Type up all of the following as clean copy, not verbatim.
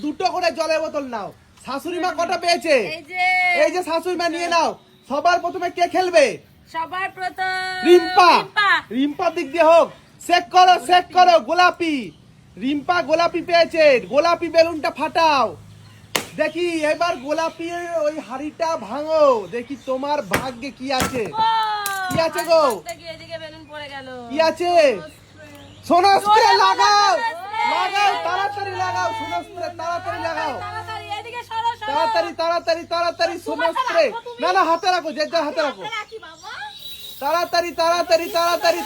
দুটো করে জলের বোতল নাও। শাশুড়ি মা কটা পেয়েছে? এই যে শাশুড়ি মা নিয়ে নাও। সবার প্রথমে কে খেলবে? সবার প্রথম রিম্পা। রিম্পার দিক দিয়ে হোক। চেক করো গোলাপি। রিম্পা গোলাপি পেয়েছে। গোলাপি বেলুনটা ফাটাও দেখি। এবার গোলাপির ওই হাড়িটা ভাঙো দেখি তোমার ভাগ্যে কি আছে। কি আছে গো? কি আছে? সোনা স্প্রে লাগাও তাড়াতাড়ি লাগাও। সোনা স্প্রে তাড়াতাড়ি লাগাও। তাড়াতাড়ি সোনা স্প্রে। না হাতে রাখো, যে যার হাতে রাখো।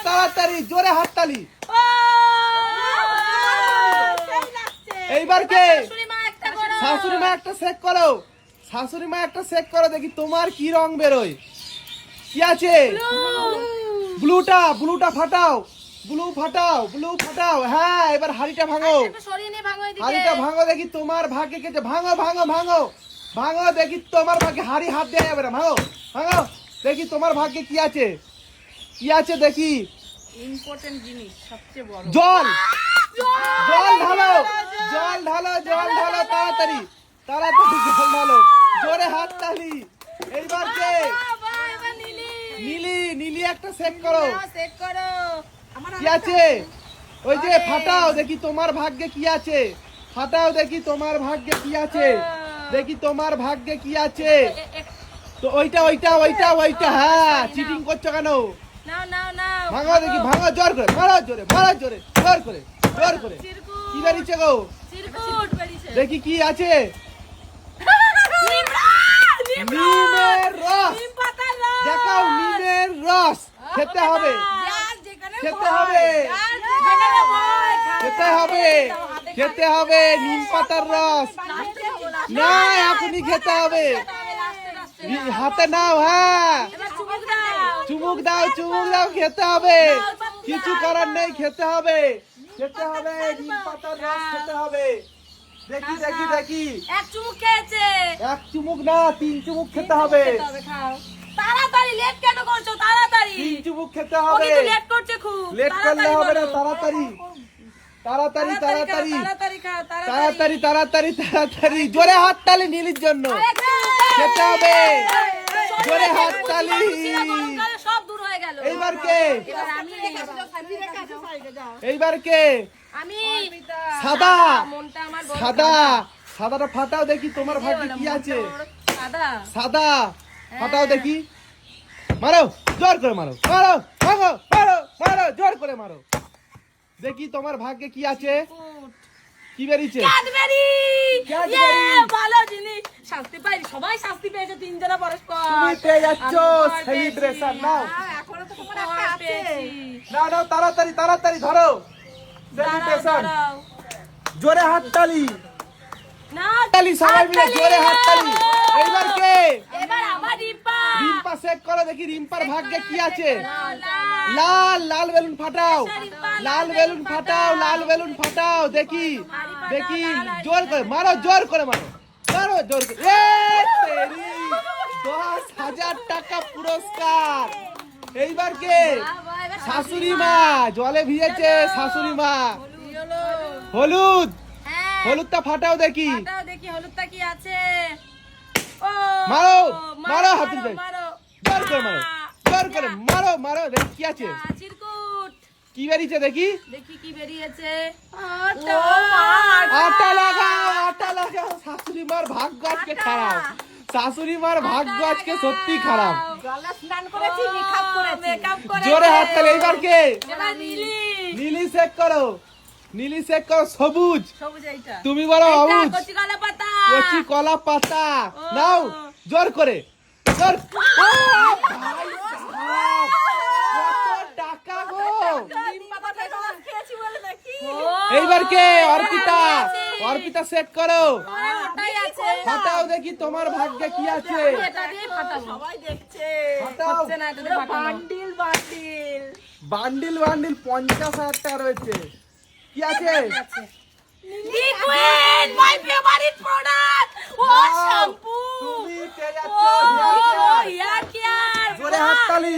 তাড়াতাড়ি জোরে হাততালি। এইবার কে? শাশুড়ি মা একটা চেক করো। শাশুড়ি মা একটা চেক করো দেখি তোমার কি রং বেরোয়। কি আছে? ব্লুটা ফাটাও। ব্লু ফাটাও। হ্যাঁ, এবার হাড়িটা ভাঙো। হাড়িটা ভাঙো দেখি তোমার ভাগ্যে কে। ভাঙো দেখি তোমার ভাগ্যে। হাড়ি হাত দেয়া যাবে না। ভাঙো দেখি তোমার ভাগ্যে কি আছে। দেখি। ইম্পর্টেন্ট জিনিস, সবচেয়ে বড়। জল ঢালো তাড়াতাড়ি জল ঢালো। জোরে হাততালি। এইবার কে? নীলি একটা চেক করো। কি আছে? ওই যে ফাটাও দেখি তোমার ভাগ্যে কি আছে। তো ওইটা। হ্যাঁ, চিটিং করছো কেন? ভাঙো দেখি, জোর করে মারো। জোর করে। কি বেরিয়েছে গো? দেখি কি আছে। নিমের রস দেখাও। নিমের রস খেতে হবে। নিম পাতার রস না, এখনই খেতে হবে। হাতে নাও। হ্যাঁ, চুমুক দাও। খেতে হবে। কিছু করার নেই, খেতে হবে। নিম পাতার রস খেতে হবে। দেখি। এক চুমুক খেয়েছে। এক চুমুক না, 3 চুমুক খেতে হবে। তাড়াতাড়ি, লেট কেন করছো? তাড়াতাড়ি 3 চুমুক খেতে হবে। লেট করছে খুব। লেট করলে হবে না। তাড়াতাড়ি জোরে হাততালি নীলির জন্য। খেতে হবে। জোরে হাততালি। সব দূর হয়ে গেল। এইবার কে? আমি। সাদাটা ফাটাও দেখি তোমার ভাগ্যে কি আছে। সাদা ফাটাও দেখি। মারো, জোর করে মারো। জোর করে মারো দেখি তোমার ভাগ্যে কি আছে। কি বেরিয়েছে? ভালো জিনিস। শাস্তি পাই, সবাই শাস্তি পেয়েছে। 3 জনা পরস্পর। তুমি পেয়ে যাচ্ছ সেলিব্রেশন। নাও তাড়াতাড়ি ধরো সেলিব্রেশন। জোরে হাততালি। সবাই মিলে জোরে হাততালি। এইবার কে? আমার রিম্পা চেক করো দেখি রিম্পার ভাগ্যে কি আছে। লাল বেলুন ফাটাও। দেখি। জোর করে মারো। 10,000 টাকা পুরস্কার। এইবার কে? শাশুড়ি মা জলে ভিজেছে। শাশুড়ি মা হলুদটা ফাটাও দেখি। হলুদটা কি আছে? মারো হাতে জোর করে মারো দেখি কি আছে। কি বেরিয়েছে দেখি। কি বেরিয়েছে? আটা লাগাও। শাশুড়ি মার ভাগ্য আজকে খারাপ। সত্যি খারাপ। জোরে হাততালি। এইবার কে? নীলি চেক করো। সবুজ। তুমি বলো সবুজ। কচি কলা পাতা নাও। জোর করে। টাকা গো। এইবার কে? অর্পিতা চেক করো। ফাটাও দেখি তোমার ভাগ্যে কি আছে। বান্ডিল 50,000 টাকা রয়েছে। কি আছে? Liquid, my favourite product. Shampoo. তুমি পেয়ে যাচ্ছ হেয়ার কেয়ার। জোরে হাততালি।